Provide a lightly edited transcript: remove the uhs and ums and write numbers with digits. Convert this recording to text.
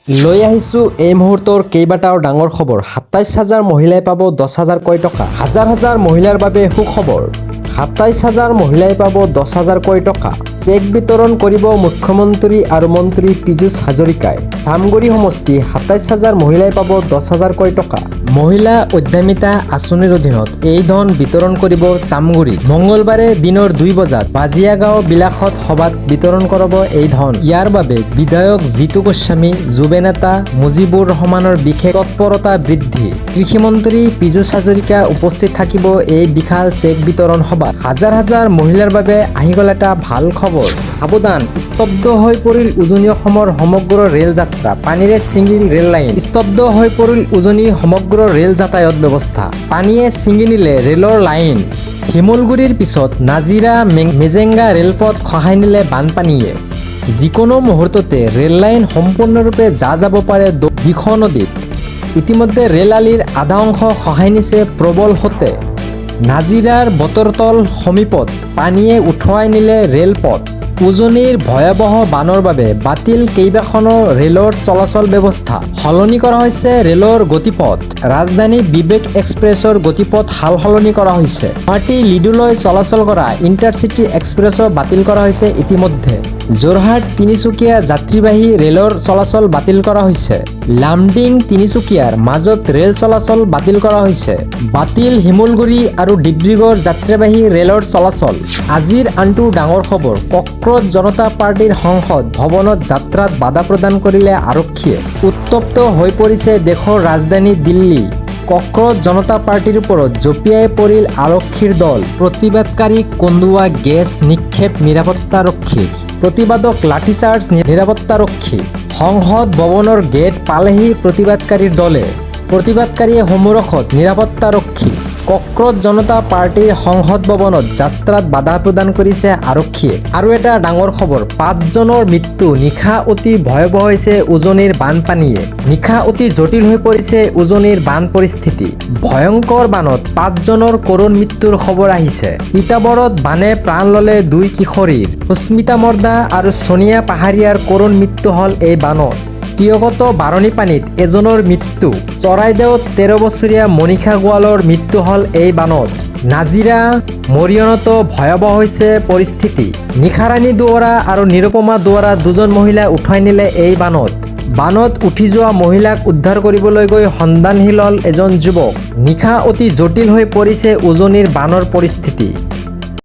লৈ আহিছোঁ এই মুহূৰ্তৰ কেইবাটাও ডাঙৰ খবৰ। ২৭,০০০ মহিলাই পাব ১০,০০০কৈ টকা। হাজাৰ হাজাৰ মহিলাৰ বাবে সুখবৰ। ২৭,০০০ মহিলাই পাব ১০,০০০কৈ টকা। চেক বিতৰণ কৰিব মুখ্যমন্ত্ৰী আৰু মন্ত্ৰী পীযুষ হাজৰিকাই। জামগুৰি সমষ্টি ২৭,০০০ মহিলাই পাব ১০,০০০কৈ টকা। মহিলা উদ্যমিতা আঁচনিৰ অধীনত এই ধন বিতৰণ কৰিব জামগুৰিত। মঙলবাৰে দিনৰ ২ বজাত বাজিয়াগাঁও বিলাসত সভাত বিতৰণ কৰাব এই ধন। ইয়াৰ বাবে বিধায়ক জিতু গোস্বামী, যুৱ নেতা মুজিবুৰ ৰহমানৰ বিশেষ তৎপৰতা বৃদ্ধি। কৃষিমন্ত্ৰী পীযুষ হাজৰিকা উপস্থিত থাকিব এই বিশাল চেক বিতৰণ সভাত। হাজাৰ হাজাৰ মহিলাৰ বাবে আহি গ'ল এটা ভাল খবৰ। সাৱধান, স্তব্ধ হৈ পৰিল উজনি অসমৰ সমগ্ৰ ৰেল যাত্ৰা। পানীৰে ছিঙিল ৰেল লাইন। স্তব্ধ হৈ পৰিল উজনি সমগ্ৰ ৰেল যাতায়াত ব্যৱস্থা। পানীয়ে ছিঙি নিলে ৰেলৰ লাইন। শিমলগুৰিৰ পিছত নাজিৰা মেজেংগা ৰেলপথ খহাই নিলে বানপানীয়ে। যিকোনো মুহূৰ্ততে ৰেল লাইন সম্পূৰ্ণৰূপে যাব পাৰে দিখ নদীত। ইতিমধ্যে ৰেল আলিৰ আধা অংশ খহাই নিছে প্ৰবল সোঁতে। নাজিৰাৰ বতৰতল সমীপত পানীয়ে উঠুৱাই নিলে ৰেলপথ। উজনিৰ ভয়াৱহ বানৰ বাবে বাতিল কেইবাখনো ৰেলৰ চলাচল ব্যৱস্থা। সলনি কৰা হৈছে ৰেলৰ গতিপথ। ৰাজধানী বিবেক এক্সপ্ৰেছৰ গতিপথ সাল-সলনি কৰা হৈছে। গুৱাহাটী লিডুলৈ চলাচল কৰা ইণ্টাৰচিটি এক্সপ্ৰেছো বাতিল কৰা হৈছে ইতিমধ্যে। যোৰহাট তিনিচুকীয়া যাত্ৰীবাহী ৰেলৰ চলাচল বাতিল কৰা হৈছে। লামডিং তিনিচুকীয়াৰ মাজত ৰেল চলাচল বাতিল কৰা হৈছে। বাতিল শিমলগুৰি আৰু ডিব্ৰুগড় যাত্ৰীবাহী ৰেলৰ চলাচল। আজিৰ আনটো ডাঙৰ খবৰ, কক্ৰজ জনতা পাৰ্টিৰ সংসদ ভৱনত যাত্ৰাত বাধা প্ৰদান কৰিলে আৰক্ষীয়ে। উত্তপ্ত হৈ পৰিছে দেশৰ ৰাজধানী দিল্লী। কক্ৰজ জনতা পাৰ্টিৰ ওপৰত জঁপিয়াই পৰিল আৰক্ষীৰ দল। প্ৰতিবাদকাৰীক কন্দুৱা গেছ নিক্ষেপ নিৰাপত্তাৰক্ষী। প্ৰতিবাদক লাঠিচাৰ্জ নিৰাপত্তাৰক্ষী। সংসদ ভৱনৰ গেট পালেহি প্ৰতিবাদকাৰীৰ দলে। প্ৰতিবাদকাৰীয়ে সন্মুখত নিৰাপত্তাৰক্ষী। কক্ৰজ জনতা পাৰ্টিৰ সংসদ ভৱনত যাত্ৰাত বাধা প্ৰদান কৰিছে আৰক্ষীয়ে। আৰু এটা ডাঙৰ খবৰ, ৫জনৰ মৃত্যু। নিশা অতি ভয়াৱহ হৈছে উজনিৰ বানপানীয়ে। নিশা অতি জটিল হৈ পৰিছে উজনিৰ বান পৰিস্থিতি। ভয়ংকৰ বানত ৫জনৰ কৰুণ মৃত্যুৰ খবৰ আহিছে। তিতাবৰত বানে প্ৰাণ ল'লে ২ কিশোৰীৰ। সুস্মিতা মৰ্দা আৰু ছোনিয়া পাহাৰীয়াৰ কৰুণ মৃত্যু হ'ল এই বানত। তিয়গত বাৰণী পানীত এজনৰ মৃত্যু। চৰাইদেউত ১৩ বছৰীয়া মনীষা গোৱালৰ মৃত্যু হ'ল এই বানত। নাজিৰা মৰিয়নতো ভয়াৱহ হৈছে পৰিস্থিতি। নিশাৰাণী দুৱৰা আৰু নিৰুপমা দুৱৰা ২জন মহিলা উঠাই নিলে এই বানত। বানত উঠি যোৱা মহিলাক উদ্ধাৰ কৰিবলৈ গৈ সন্ধানহীন হ'ল এজন যুৱক। নিশা অতি জটিল হৈ পৰিছে উজনিৰ বানৰ পৰিস্থিতি।